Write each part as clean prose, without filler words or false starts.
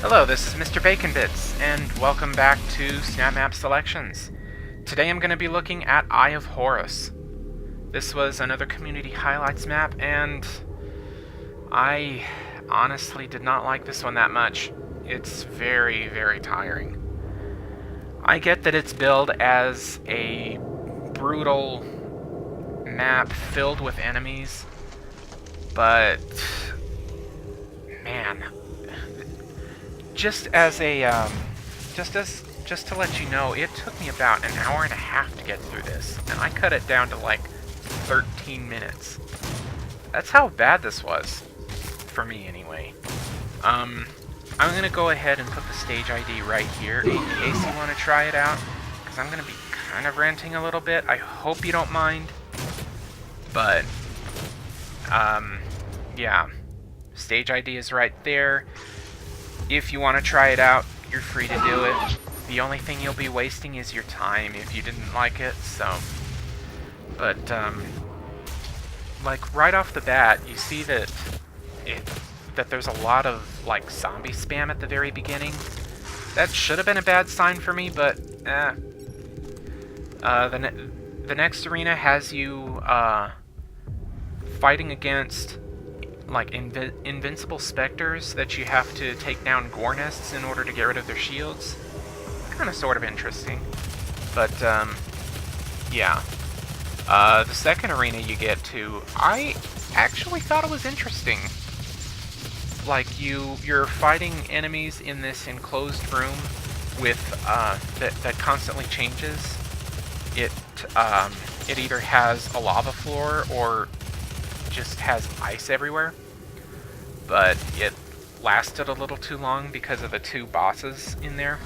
Hello, this is Mr. Bacon Bits, and welcome back to Snapmap Selections. Today I'm going to be looking at Eye of Horus. This was another community highlights map, and I honestly did not like this one that much. It's very, very tiring. I get that it's billed as a brutal map filled with enemies, but man, just to let you know, it took me about an hour and a half to get through this, and I cut it down to like 13 minutes. That's how bad this was, for me anyway. I'm gonna go ahead and put the stage ID right here in case you want to try it out, because I'm gonna be kind of ranting a little bit. I hope you don't mind, but yeah, stage ID is right there. If you want to try it out, you're free to do it. The only thing you'll be wasting is your time if you didn't like it, so... But, like, right off the bat, you see that there's a lot of, like, zombie spam at the very beginning. That should have been a bad sign for me, but, the next arena has you, fighting against like invincible specters that you have to take down gore nests in order to get rid of their shields. Kind of sort of interesting. But yeah. The second arena you get to, I actually thought it was interesting. Like you're fighting enemies in this enclosed room with that constantly changes. It either has a lava floor or just has ice everywhere, but it lasted a little too long because of the two bosses in there.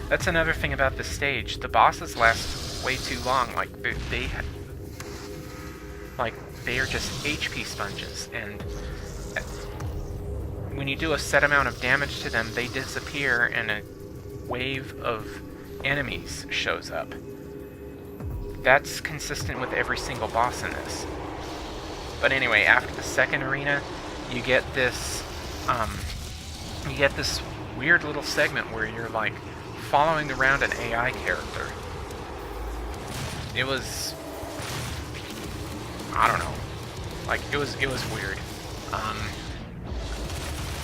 That's another thing about this stage. The bosses last way too long. Like they are just HP sponges, and when you do a set amount of damage to them, they disappear and a wave of enemies shows up. That's consistent with every single boss in this. But anyway, after the second arena, you get this weird little segment where you're like following around an AI character. It was, I don't know, like it was weird.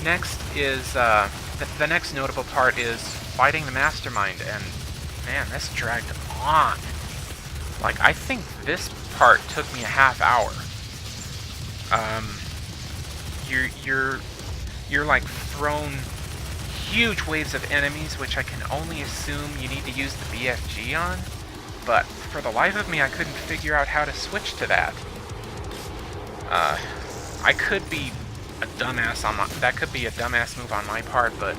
Next is the next notable part is fighting the mastermind, and man, this dragged on. Like I think this part took me a half hour. You're like thrown huge waves of enemies, which I can only assume you need to use the BFG on, but for the life of me I couldn't figure out how to switch to that. I could be a dumbass that could be a dumbass move on my part, but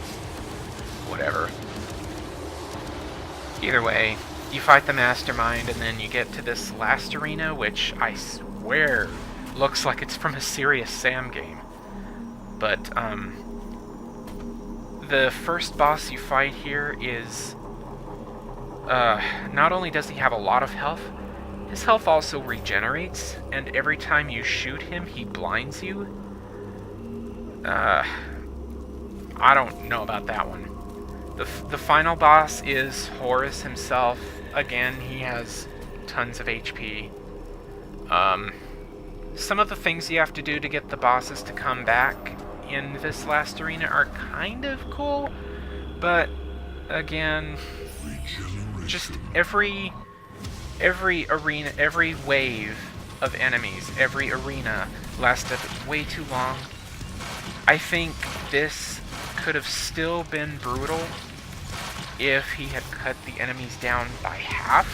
whatever. Either way, you fight the mastermind, and then you get to this last arena, which I swear looks like it's from a Serious Sam game. But, the first boss you fight here is, not only does he have a lot of health, his health also regenerates, and every time you shoot him, he blinds you. I don't know about that one. The final boss is Horus himself. Again, he has tons of HP. Some of the things you have to do to get the bosses to come back in this last arena are kind of cool, but again, just every arena, every wave of enemies, every arena lasted way too long. I think this could have still been brutal if he had cut the enemies down by half.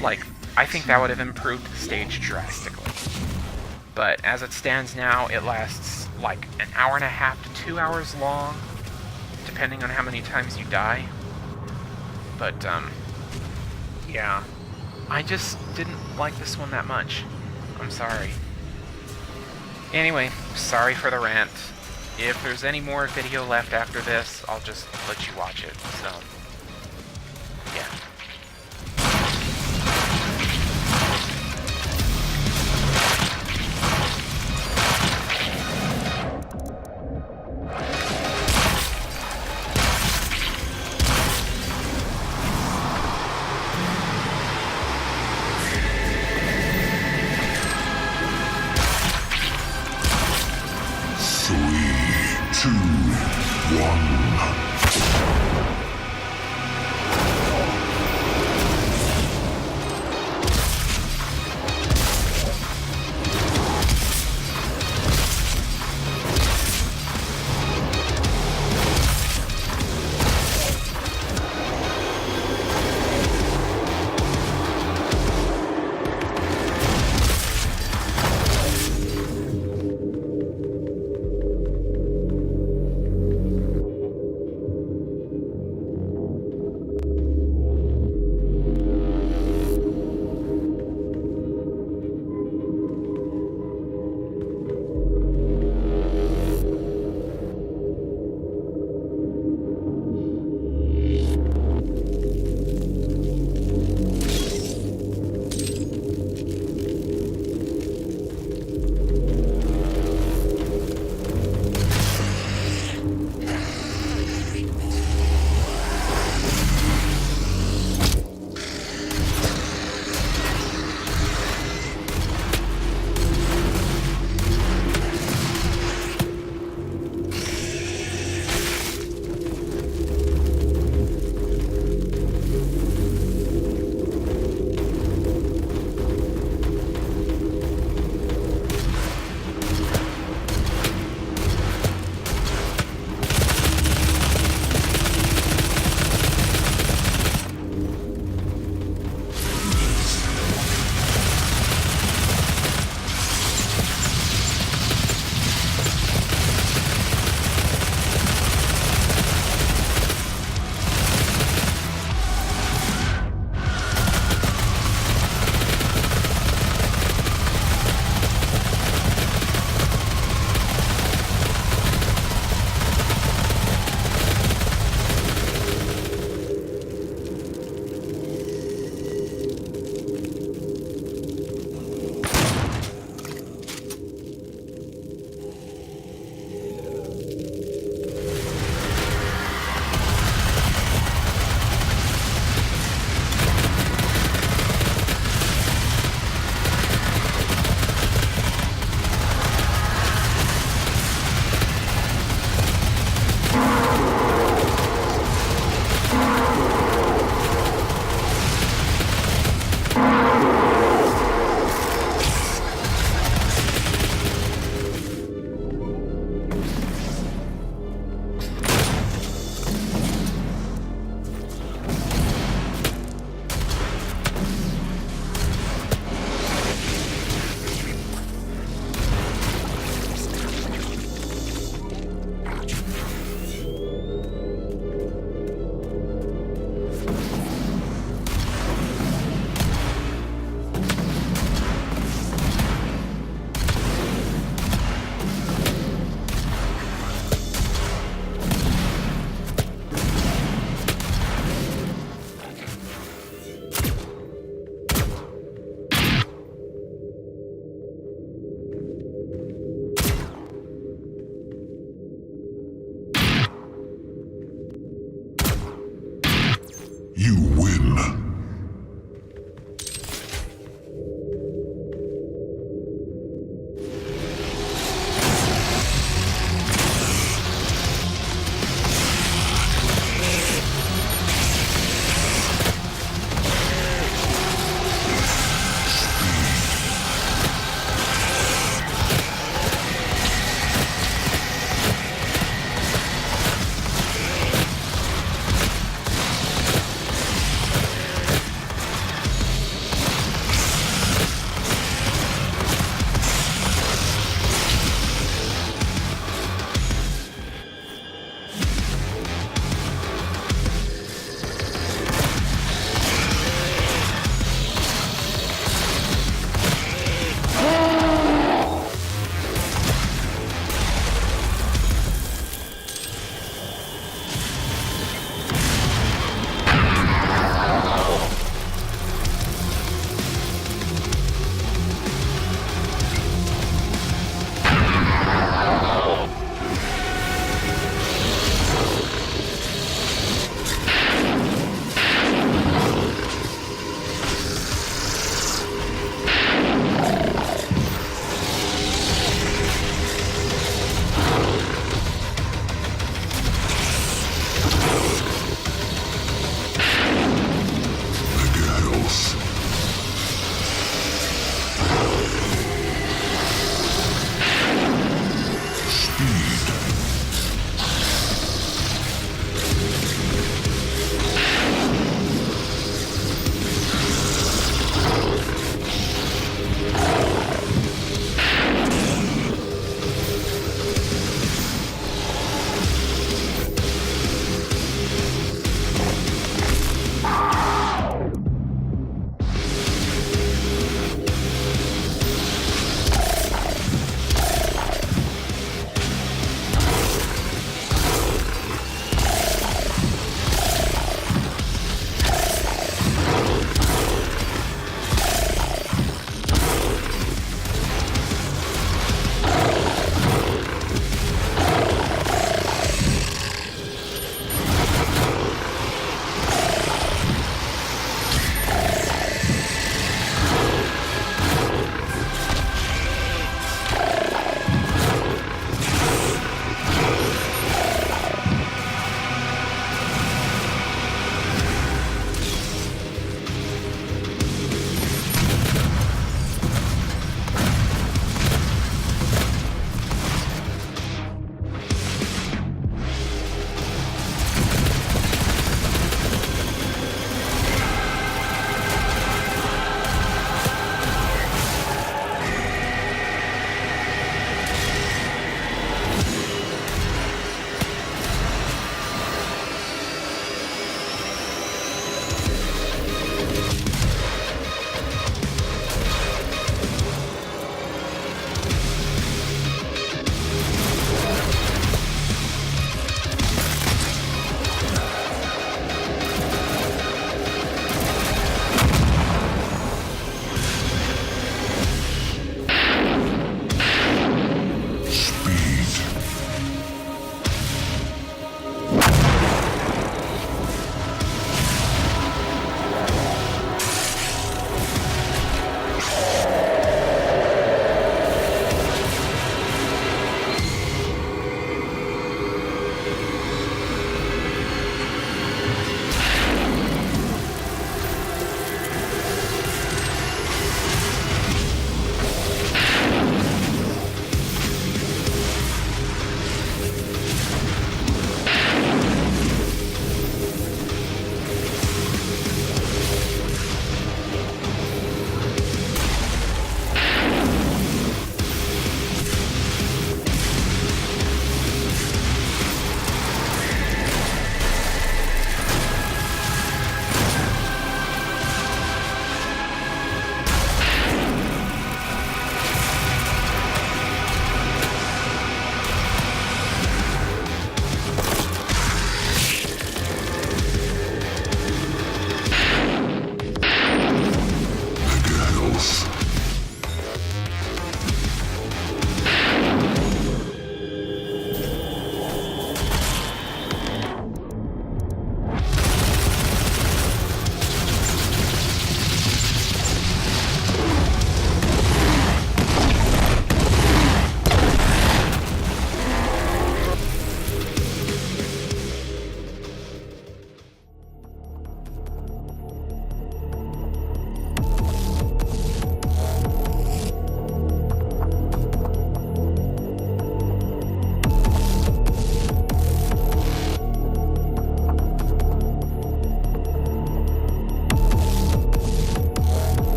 Like, I think that would have improved the stage drastically. But as it stands now, it lasts like an hour and a half to 2 hours long, depending on how many times you die. But, yeah. I just didn't like this one that much. I'm sorry. Anyway, sorry for the rant. If there's any more video left after this, I'll just let you watch it, so... yeah. 2, 1.